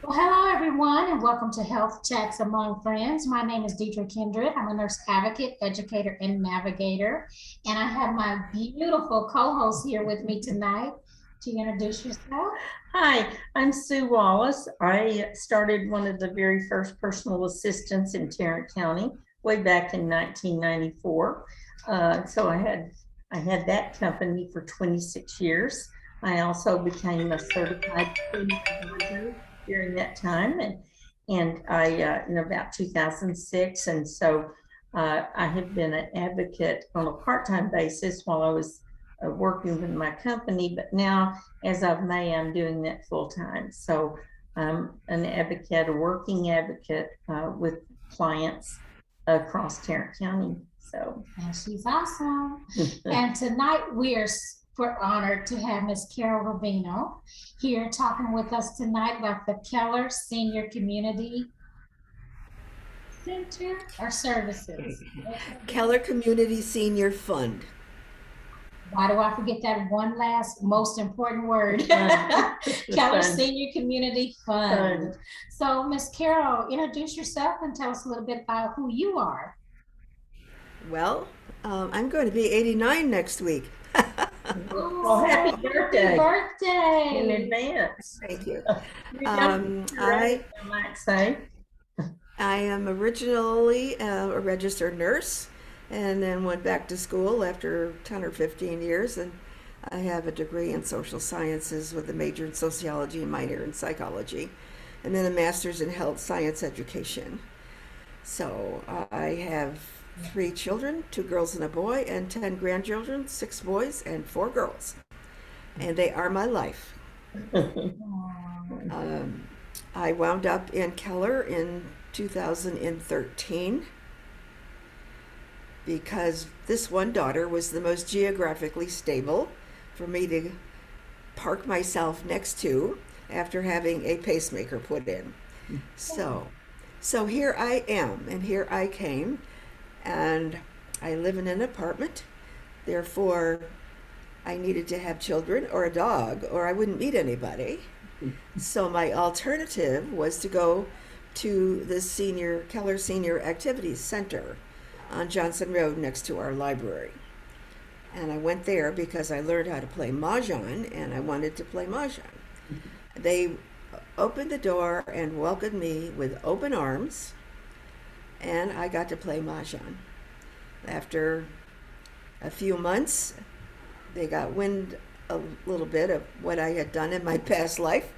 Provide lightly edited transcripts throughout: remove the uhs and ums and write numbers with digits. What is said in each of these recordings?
Well, hello everyone, and welcome to Health Chats Among Friends. My name is Deidre Kindred. I'm a nurse advocate, educator, and navigator. And I have my beautiful co-host here with me tonight. Do you introduce yourself? Hi, I'm Sue Wallace. I started one of the very first personal assistants in Tarrant County way back in 1994. So I had that company for 26 years. I also became a certified clinic advisor during that time, and I in about 2006, and so I have been an advocate on a part-time basis while I was working with my company, but now as of May, I'm doing that full time. So I'm an advocate, a working advocate with clients across Tarrant County. So, And she's awesome. And tonight we're honored to have Miss Carol Rubino here talking with us tonight about the Keller Senior Community Center or Services. Keller Community Senior Fund. Why do I forget that one last most important word? Keller Senior Community Fund. So, Miss Carol, introduce yourself and tell us a little bit about who you are. Well, I'm going to be 89 next week. well, happy birthday Birthday! in advance. Thank you. I might say. I am originally a registered nurse and then went back to school after 10 or 15 years, and I have a degree in social sciences with a major in sociology and minor in psychology, and then a master's in health science education. So I have 3 children, 2 girls and a boy, and 10 grandchildren, 6 boys and 4 girls. And they are my life. I wound up in Keller in 2013 because this one daughter was the most geographically stable for me to park myself next to after having a pacemaker put in. So here I am, and here I came, and I live in an apartment. Therefore, I needed to have children or a dog, or I wouldn't meet anybody. So my alternative was to go to the Keller Senior Activities Center on Johnson Road next to our library. And I went there because I learned how to play Mahjong, and I wanted to play Mahjong. They opened the door and welcomed me with open arms, and I got to play Mahjong. After a few months, they got wind a little bit of what I had done in my past life,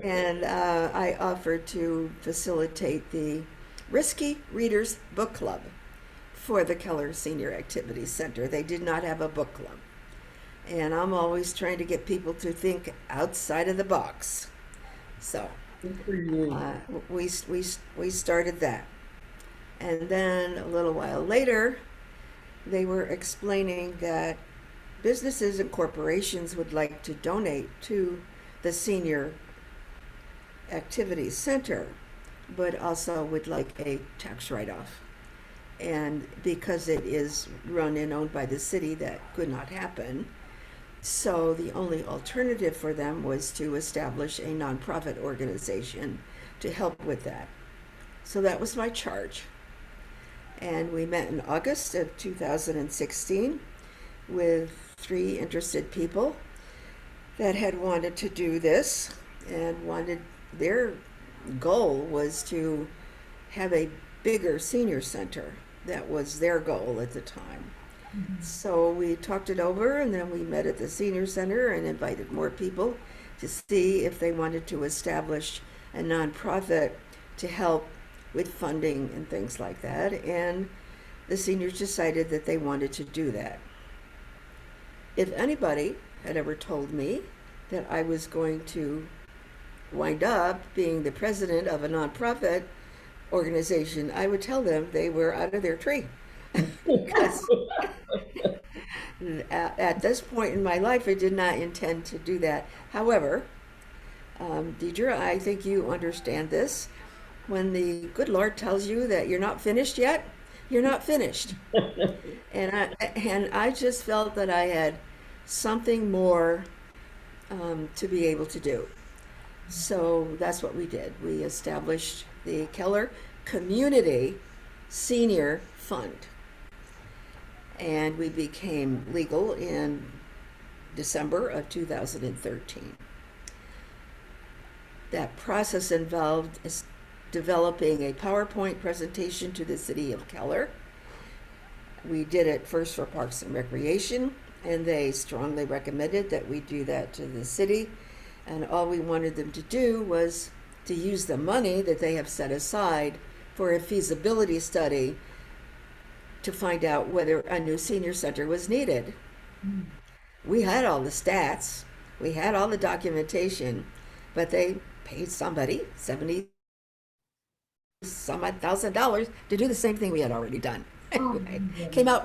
and I offered to facilitate the Risky Readers Book Club for the Keller Senior Activities Center. They did not have a book club, and I'm always trying to get people to think outside of the box. So we started that, and then a little while later, they were explaining that businesses and corporations would like to donate to the Senior Activities Center, but also would like a tax write-off. And because it is run and owned by the city, that could not happen. So the only alternative for them was to establish a nonprofit organization to help with that. So that was my charge. And we met in August of 2016 with 3 interested people that had wanted to do this, and their goal was to have a bigger senior center. That was their goal at the time. Mm-hmm. So we talked it over, and then we met at the senior center and invited more people to see if they wanted to establish a nonprofit to help with funding and things like that. And the seniors decided that they wanted to do that. If anybody had ever told me that I was going to wind up being the president of a nonprofit organization, I would tell them they were out of their tree. Because at this point in my life, I did not intend to do that. However, Deidre, I think you understand this. When the good Lord tells you that you're not finished yet, you're not finished. And I just felt that I had something more to be able to do. So that's what we did. We established the Keller Community Senior Fund. And we became legal in December of 2013. That process involved developing a PowerPoint presentation to the city of Keller. We did it first for Parks and Recreation, and they strongly recommended that we do that to the city. And all we wanted them to do was to use the money that they have set aside for a feasibility study to find out whether a new senior center was needed. We had all the stats, we had all the documentation, but they paid somebody 70 some odd $1,000 to do the same thing we had already done. Oh, Anyway, my came out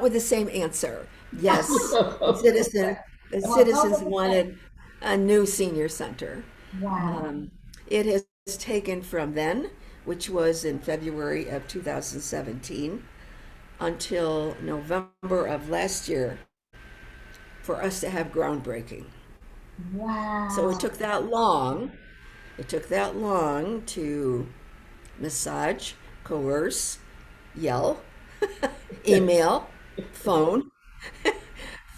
with the same answer. Yes, the Well, citizens those are wanted a new senior center. wow. It has taken from then, which was in February of 2017, until November of last year for us to have groundbreaking. So Wow. it took that long. It took that long to massage, coerce, yell, email, phone,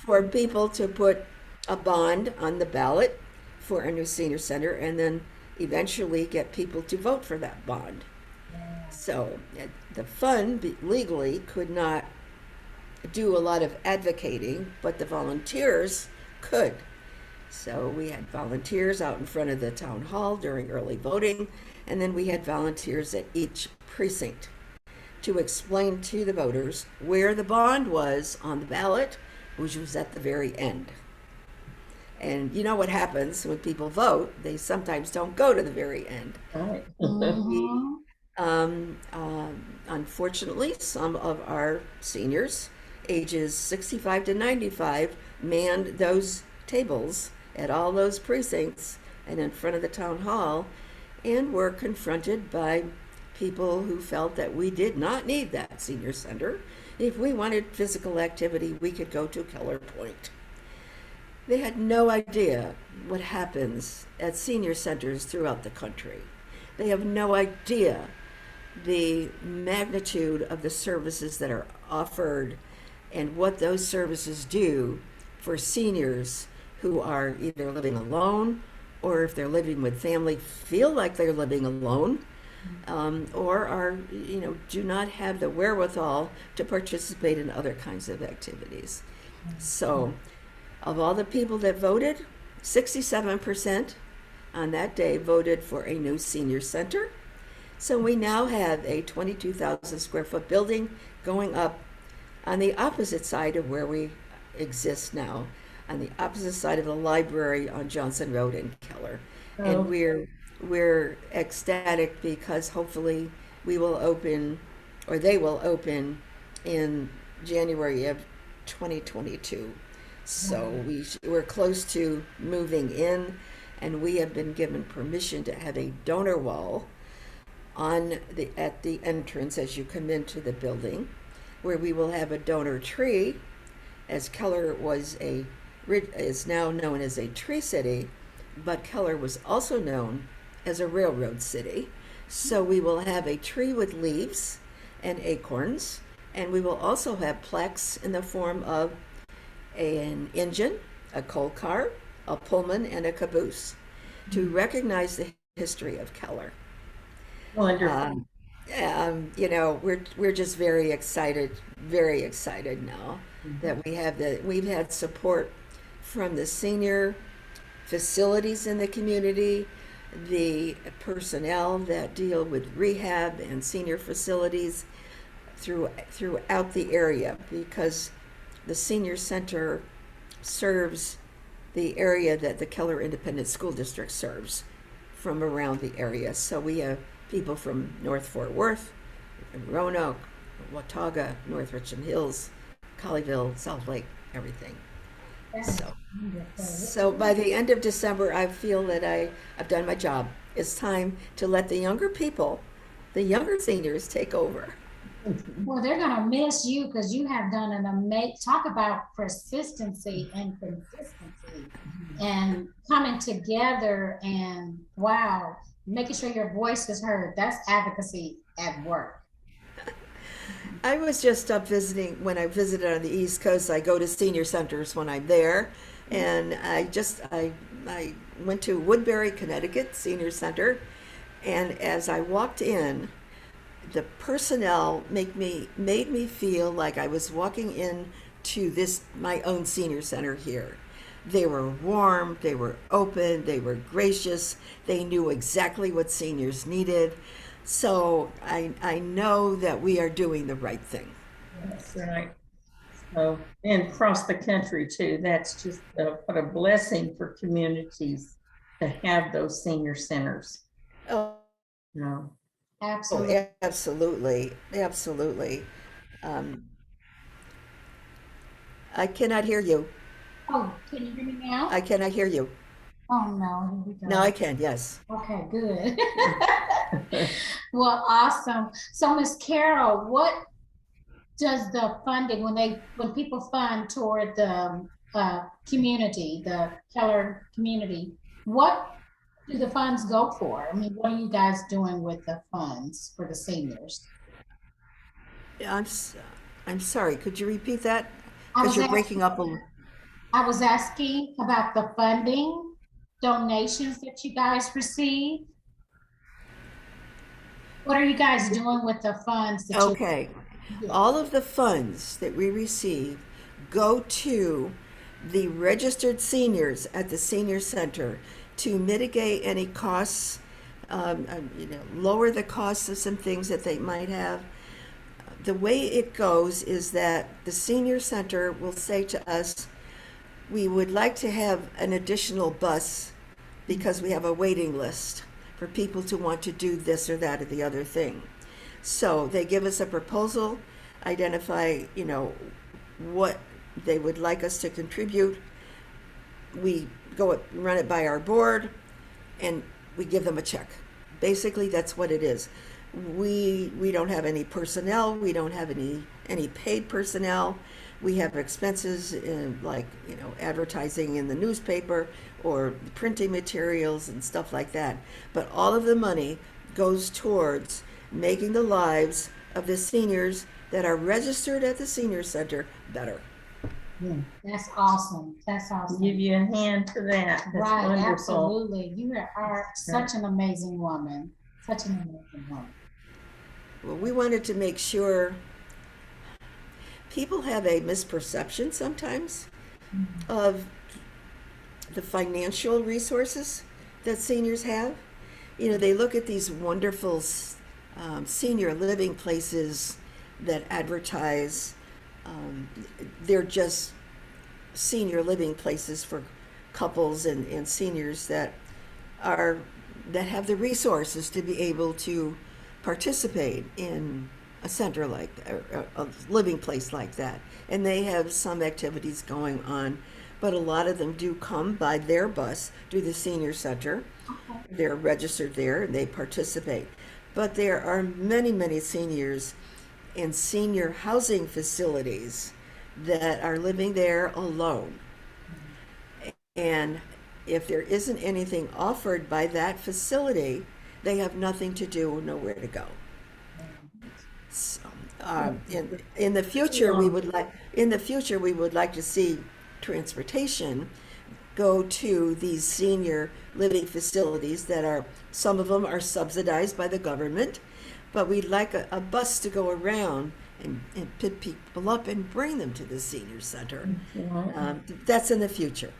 for people to put a bond on the ballot for a new senior center and then eventually get people to vote for that bond. So the fund legally could not do a lot of advocating, but the volunteers could. So we had volunteers out in front of the town hall during early voting, and then we had volunteers at each precinct to explain to the voters where the bond was on the ballot, which was at the very end. And you know what happens when people vote? They sometimes don't go to the very end. Right. Mhm. Unfortunately, some of our seniors, ages 65 to 95, manned those tables at all those precincts and in front of the town hall and were confronted by people who felt that we did not need that senior center. If we wanted physical activity, we could go to Keller Point. They had no idea what happens at senior centers throughout the country. They have no idea the magnitude of the services that are offered and what those services do for seniors who are either living alone or if they're living with family, feel like they're living alone, or are, do not have the wherewithal to participate in other kinds of activities. So, of all the people that voted, 67% on that day voted for a new senior center. So we now have a 22,000 square foot building going up on the opposite side of where we exist now, on the opposite side of the library on Johnson Road in Keller. Oh. And we're ecstatic because hopefully we will open, or they will open in January of 2022. So we're close to moving in, and we have been given permission to have a donor wall at the entrance as you come into the building, where we will have a donor tree, as Keller is now known as a tree city, but Keller was also known as a railroad city. So we will have a tree with leaves and acorns, and we will also have plaques in the form of an engine, a coal car, a Pullman, and a caboose to recognize the history of Keller. Wonderful. We're just very excited now that we've had support from the senior facilities in the community, the personnel that deal with rehab and senior facilities throughout the area, because the senior center serves the area that the Keller Independent School District serves from around the area. So we have people from North Fort Worth, Roanoke, Watauga, North Richland Hills, Colleyville, South Lake, everything. That's So, wonderful. so by the end of December, I feel that I've done my job. It's time to let the younger people, the younger seniors, take over. Well, they're gonna miss you because you have done an amazing, talk about persistency and consistency and coming together and wow, making sure your voice is heard. That's advocacy at work. I was just up visiting when I visited on the East Coast. I go to senior centers when I'm there, and I went to Woodbury, Connecticut Senior Center, and as I walked in, the personnel made me feel like I was walking in to this my own senior center here. They were warm, they were open, they were gracious, they knew exactly what seniors needed. So I know that we are doing the right thing. That's right. So, and across the country too. That's just what a blessing for communities to have those senior centers. Oh, No. Absolutely. absolutely, absolutely. Um, I cannot hear you. Oh, can you hear me now? I cannot hear you. Oh no, here we Now I go. can, yes. Okay, good. Well, awesome. So, Miss Carol, what does the funding when people fund toward the community, the Keller community, what do the funds go for? I mean, what are you guys doing with the funds for the seniors? I'm s- I'm sorry. Could you repeat that? I Because was you're asking, breaking up a. I was asking about the funding donations that you guys receive. What are you guys doing with the funds that you Okay. get? All of the funds that we receive go to the registered seniors at the senior center to mitigate any costs, lower the costs of some things that they might have. The way it goes is that the senior center will say to us, we would like to have an additional bus because we have a waiting list for people to want to do this or that or the other thing. So they give us a proposal, identify, what they would like us to contribute. We run it by our board, and we give them a check. Basically, that's what it is. We don't have any personnel. We don't have any paid personnel. We have expenses in like advertising in the newspaper or printing materials and stuff like that. But all of the money goes towards making the lives of the seniors that are registered at the senior center better. That's awesome. That's awesome. Give you a hand for that. That's Right, wonderful. absolutely. You are such an amazing woman. Such an amazing woman. Well, we wanted to make sure people have a misperception sometimes of the financial resources that seniors have. They look at these wonderful senior living places that advertise. They're just senior living places for couples and seniors that have the resources to be able to participate in a center like a living place like that, and they have some activities going on, but a lot of them do come by their bus to the senior center. They're registered there and they participate, but there are many seniors in senior housing facilities that are living there alone, and if there isn't anything offered by that facility, they have nothing to do or nowhere to go. So, in the future, we would like to see transportation go to these senior living facilities that are, some of them are subsidized by the government, but we'd like a bus to go around and pick people up and bring them to the senior center. That's in the future.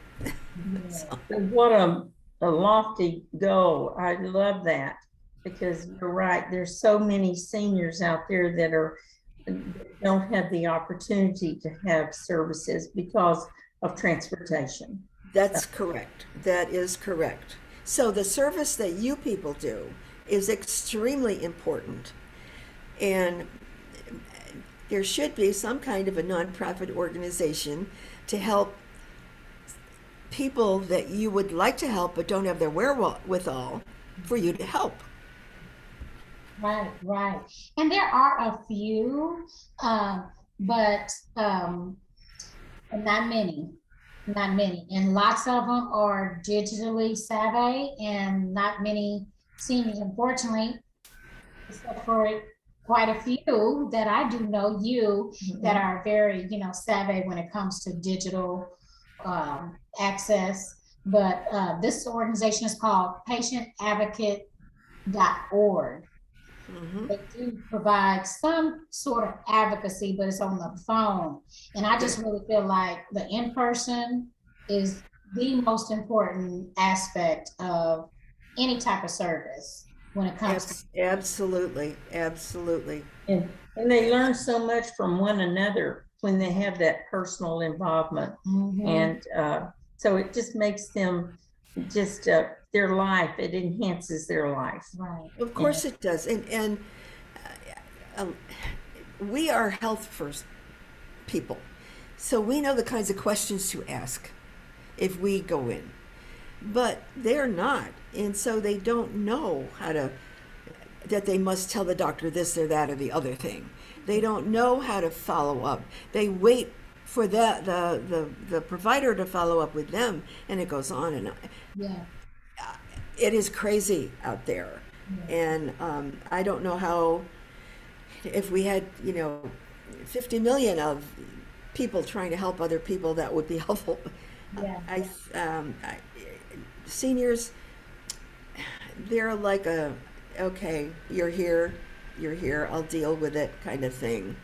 So, What a lofty goal. I love that, because you're right. There's so many seniors out there that don't have the opportunity to have services because of transportation. that's correct. That is correct. So the service that you people do is extremely important. And there should be some kind of a nonprofit organization to help people that you would like to help but don't have the wherewithal for you to help. Right, right. And there are a few, but not many, not many. And lots of them are digitally savvy, and not many seniors, unfortunately, except for quite a few that I do know you that are very, savvy when it comes to digital access. But this organization is called patientadvocate.org. Hmm. They do provide some sort of advocacy, but it's on the phone. And I just really feel like the in-person is the most important aspect of any type of service when it comes to. Absolutely, absolutely. And they learn so much from one another when they have that personal involvement. And so it just makes them just their life, it enhances their life. Right. Of course it does. And um, we are health first people. So we know the kinds of questions to ask if we go in. But they're not. And so they don't know that they must tell the doctor this or that or the other thing. They don't know how to follow up. They wait for the provider to follow up with them, and it goes on and on. Yeah. It is crazy out there. Yeah. And I don't know how, if we had, 50 million of people trying to help other people, that would be helpful. Yeah. Seniors, they're like okay, you're here, I'll deal with it kind of thing.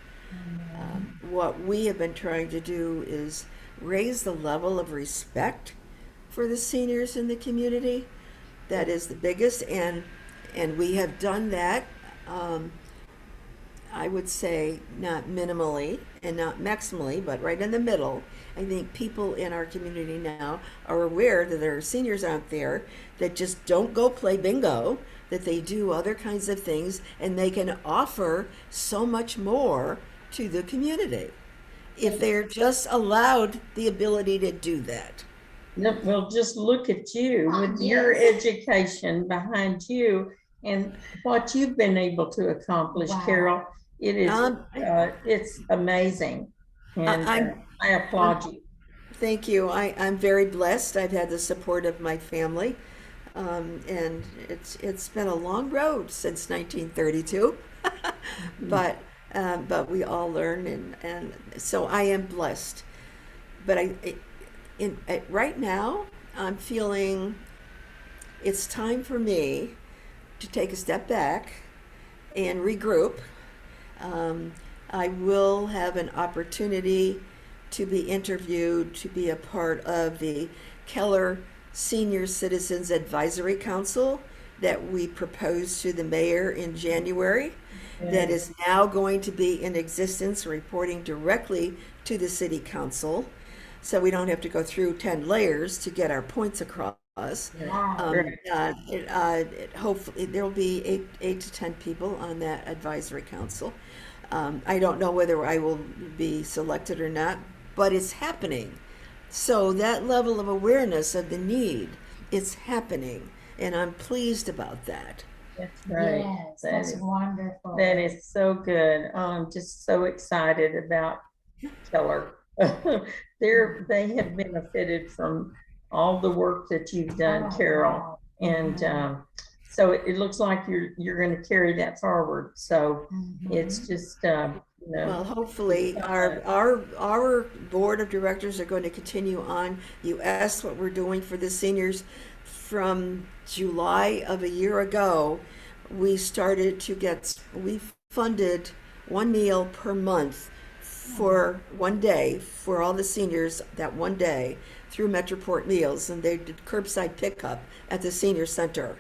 What we have been trying to do is raise the level of respect for the seniors in the community. That is the biggest, and we have done that. I would say not minimally and not maximally, but right in the middle. I think people in our community now are aware that there are seniors out there that just don't go play bingo, that they do other kinds of things, and they can offer so much more to the community if they're just allowed the ability to do that. Well, just look at you with your education behind you and what you've been able to accomplish, Wow. Carol. It is, it's amazing, and I applaud you. Thank you. I'm very blessed. I've had the support of my family, and it's been a long road since 1932, but we all learn, and so I am blessed. But right now, I'm feeling it's time for me to take a step back and regroup. I will have an opportunity to be interviewed to be a part of the Keller Senior Citizens Advisory Council that we proposed to the mayor in January. That is now going to be in existence, reporting directly to the city council. So we don't have to go through 10 layers to get our points across. Hopefully there will be eight to 10 people on that advisory council. I don't know whether I will be selected or not, but it's happening. So that level of awareness of the need, it's happening, and I'm pleased about that. That's right. Yes, that's wonderful. That is so good. I'm just so excited about Keller. They have benefited from all the work that you've done, Carol, and so it looks like you're going to carry that forward. So it's just well, hopefully our board of directors are going to continue on. You asked what we're doing for the seniors. From July of a year ago, we funded one meal per month for one day for all the seniors that one day through Metroport Meals, and they did curbside pickup at the senior center.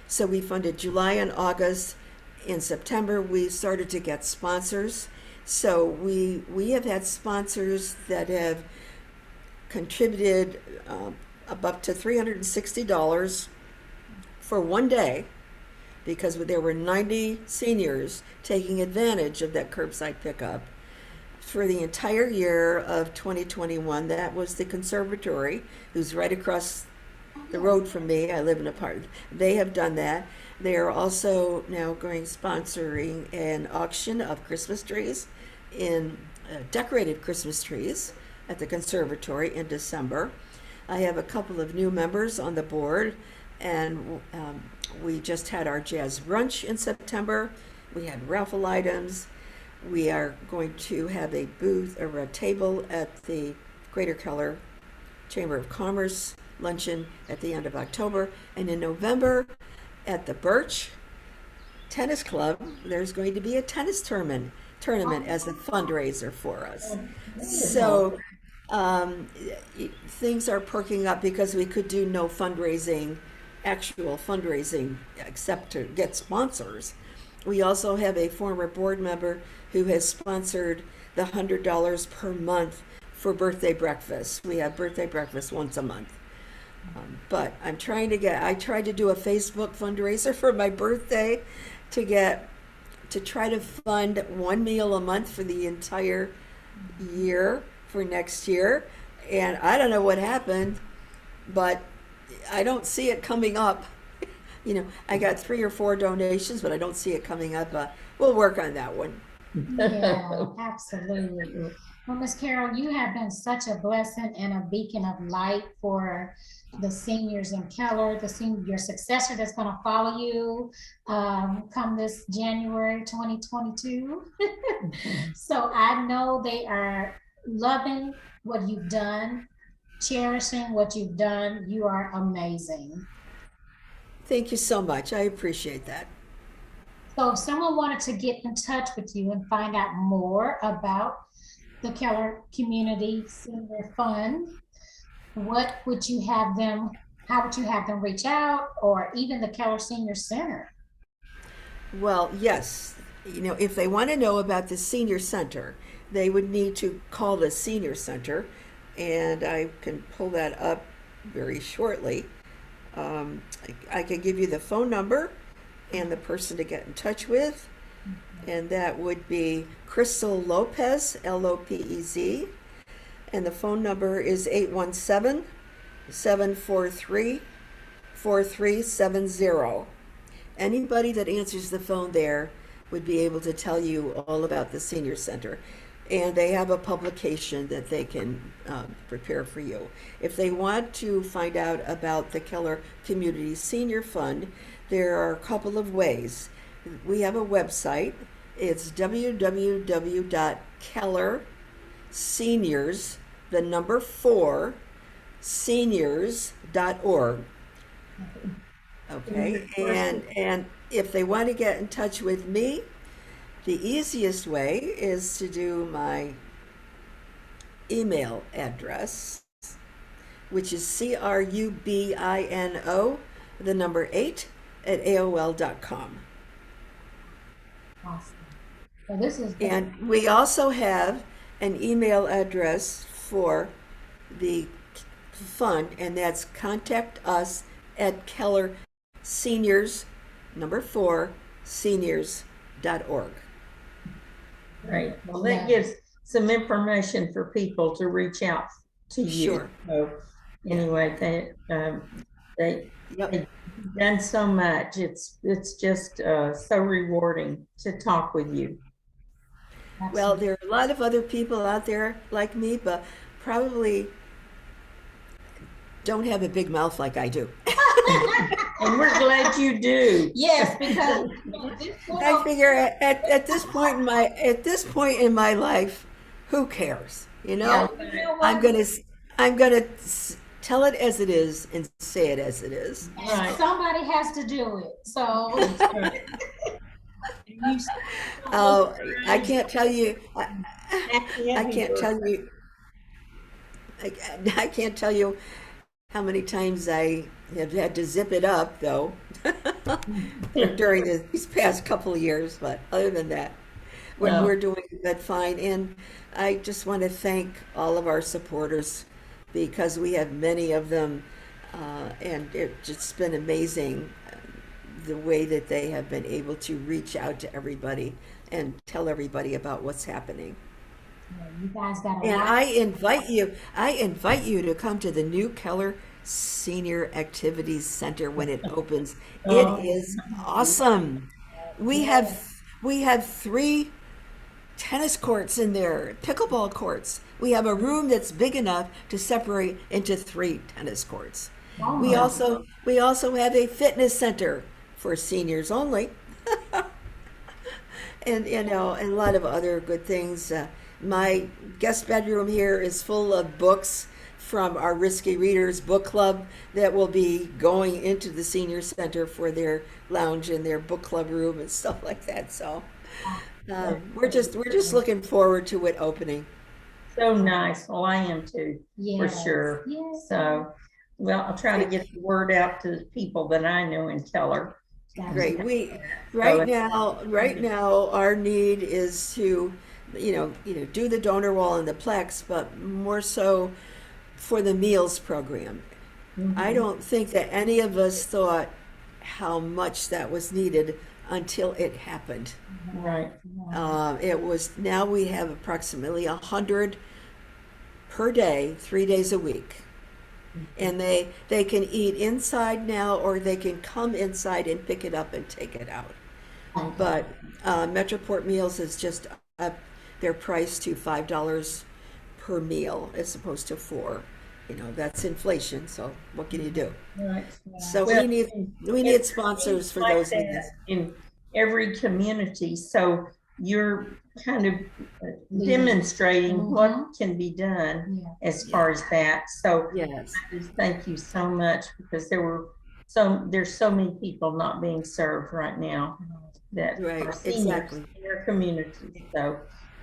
So we funded July and August. In September, we started to get sponsors. So we have had sponsors that have contributed up to $360 for one day, because there were 90 seniors taking advantage of that curbside pickup. For the entire year of 2021, that was the conservatory, who's right across the road from me. I live in a park. They have done that. They are also now sponsoring an auction of Christmas trees in decorated Christmas trees at the conservatory in December. I have a couple of new members on the board, and we just had our jazz brunch in September. We had raffle items. We are going to have a booth or a table at the Greater Keller Chamber of Commerce luncheon at the end of October. And in November, at the Birch Tennis Club, there's going to be a tennis tournament as a fundraiser for us. So things are perking up because we could do no actual fundraising, except to get sponsors. We also have a former board member who has sponsored the $100 per month for birthday breakfast. We have birthday breakfast once a month. But I tried to do a Facebook fundraiser for my birthday to try to fund one meal a month for the entire year for next year. And I don't know what happened, but I don't see it coming up. I got 3 or 4 donations, but I don't see it coming up. We'll work on that one. Yeah, absolutely. Well, Miss Carol, you have been such a blessing and a beacon of light for the seniors in Keller, your successor that's going to follow you come this January 2022. So I know they are loving what you've done, cherishing what you've done. You are amazing. Thank you so much. I appreciate that. So if someone wanted to get in touch with you and find out more about the Keller Community Senior Fund, how would you have them reach out, or even the Keller Senior Center? Well, yes. If they want to know about the senior center, they would need to call the senior center, and I can pull that up very shortly. I can give you the phone number and the person to get in touch with, and that would be Crystal Lopez, Lopez, and the phone number is 817-743-4370. Anybody that answers the phone there would be able to tell you all about the senior center. And they have a publication that they can prepare for you. If they want to find out about the Keller Community Senior Fund, there are a couple of ways. We have a website. It's www.kellerseniors, the number 4, seniors.org. Okay, and if they want to get in touch with me, the easiest way is to do my email address, which is CRUBINO, the number 8, at AOL.com. Awesome. So this is And we also have an email address for the fund, and that's contact us at Keller Seniors, number 4, seniors.org. Right. Well, that gives some information for people to reach out to you. Sure. So anyway, they've done so much. It's just so rewarding to talk with you. Well, there are a lot of other people out there like me, but probably don't have a big mouth like I do. And we're glad you do. Yes, because I figure at this point in my life, who cares? Yeah. I'm gonna tell it as it is and say it as it is. Right. somebody has to do it. So Oh, I can't tell you. I can't tell you. I can't tell you how many times I have had to zip it up, though, during these past couple of years. But other than that, we're doing that fine. And I just want to thank all of our supporters, because we have many of them, and it's just been amazing the way that they have been able to reach out to everybody and tell everybody about what's happening. you guys got a And lot. I invite you to come to the new Keller Senior Activities Center when it opens. It Oh, is awesome. We Yeah. have we have three tennis courts in there, pickleball courts. We have a room that's big enough to separate into three tennis courts. Oh We my. also we also have a fitness center for seniors only, and and a lot of other good things. My guest bedroom here is full of books from our Risky Readers book club that will be going into the senior center for their lounge and their book club room and stuff like that. So we're just looking forward to it opening. so nice. Well, I am too, for Yes. sure. Yes. So, well, I'll try to get the word out to the people that I know in Keller. Great. Gotcha. We So, right now our need is to, do the donor wall and the plex, but more so for the meals program. I mhm, don't think that any of us thought how much that was needed until it happened. right. It was now we have approximately 100 per day, 3 days a week. And they can eat inside now, or they can come inside and pick it up and take it out. But Metroport Meals is just up their price to $5 per meal as opposed to four. That's inflation, so what can you do? Right. So Well, we it need sponsors seems for like those that needs. in every community. So you're kind of Leading. demonstrating what Mhm. can be done Yeah. as Yeah. far as that. So Yes. I just thank you so much because there's so many people not being served right now that Right. are seniors Exactly. in our communities. So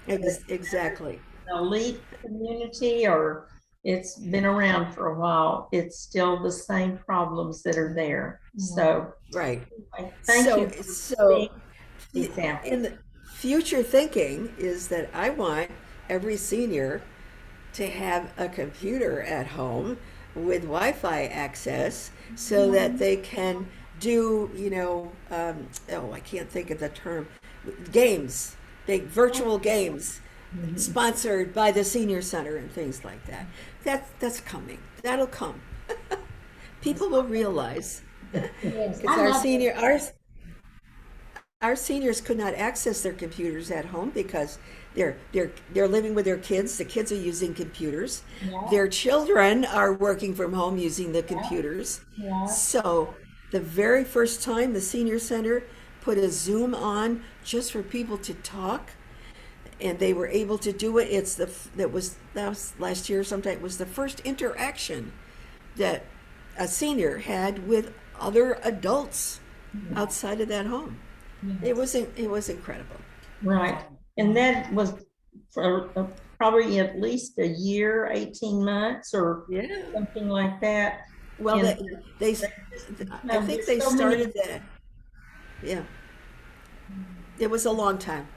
Exactly. an elite community or it's been around for a while, it's still the same problems that are there. So Right. thank you So for being so the example. in the future thinking is that I want every senior to have a computer at home with Wi-Fi access so that they can do, I can't think of the term, games, virtual games Mhm. sponsored by the senior center and things like that. That's coming. That'll come. People will realize Yes. because I love it. our seniors could not access their computers at home because they're living with their kids. The kids are using computers. Yeah. Their children are working from home using the Yeah. computers. Yeah. So the very first time the senior center put a Zoom on just for people to talk, and they were able to do it. That was last year sometime. It was the first interaction that a senior had with other adults outside of that home. It was incredible. Right. And that was for probably at least a year, 18 months or Yeah. something like that. Well, And they I think there's they so many. started that. Yeah, it was a long time.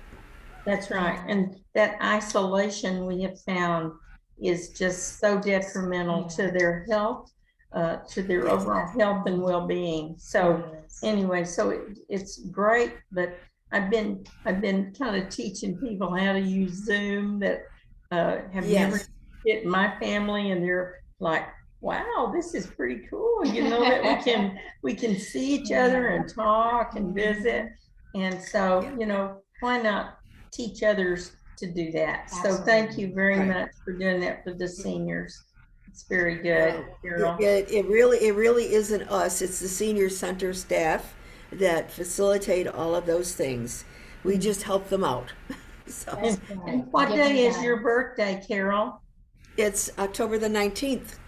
That's right. And that isolation we have found is just so detrimental to their health, to their Yes. overall health and well-being. So Yes. anyway, so it's great, but I've been kind of teaching people how to use Zoom that have never Yes. used it in my family, and they're like, wow, this is pretty cool, that we can see each other and talk and visit. And so, Yeah. why not teach others to do that? So Absolutely. thank you very Right. much for doing that for the seniors. It's very good, Well, Carol. it really isn't us. It's the senior center staff that facilitate all of those things. We just help them out. So That's And, right. and what Give them day is your guidance. birthday, Carol? it's October the 19th.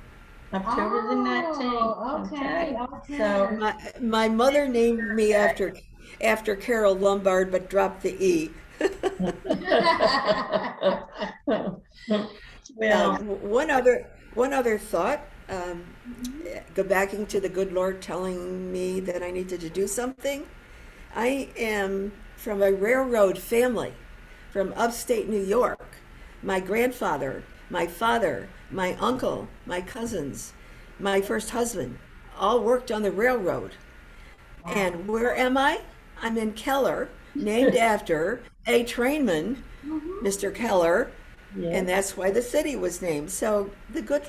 October the 19th. Oh, okay. Okay. Okay. So, My mother named me after Carol Lombard, but dropped the E. well, One other thought. Go back into the good Lord telling me that I needed to do something. I am from a railroad family from upstate New York. My grandfather, my father, my uncle, my cousins, my first husband all worked on the railroad. And where am I? I'm in Keller, named after a trainman, Mhm. Mr. Keller, and yes, that's why the city was named. So the good,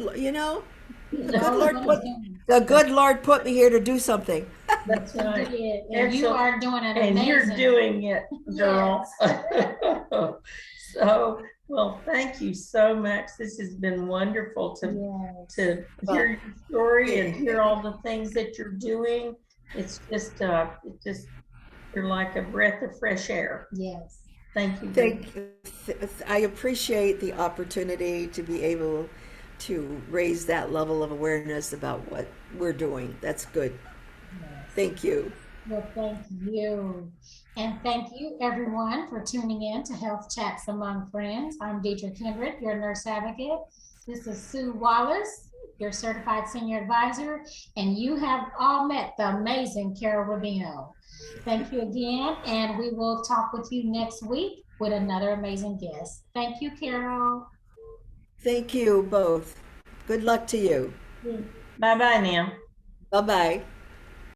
The good All Lord we're put gonna do. the good Lord put me here to do something. That's right. Yeah, and you Excellent. are doing an And you're amazing. doing it, girl. So, well, thank you so much. This has been wonderful to Yes. hear your story and hear all the things that you're doing. It's just you're like a breath of fresh air. Yes. Thank you. I appreciate the opportunity to be able to raise that level of awareness about what we're doing. That's good. Yes. Thank you. Well, thank you. And thank you everyone for tuning in to Health Chats Among Friends. I'm Deidre Kindred, your nurse advocate. This is Sue Wallace, your certified senior advisor, and you have all met the amazing Carol Rubino. Thank you again, and we will talk with you next week with another amazing guest. Thank you, Carol. Thank you both. Good luck to you. Bye-bye now. Bye-bye.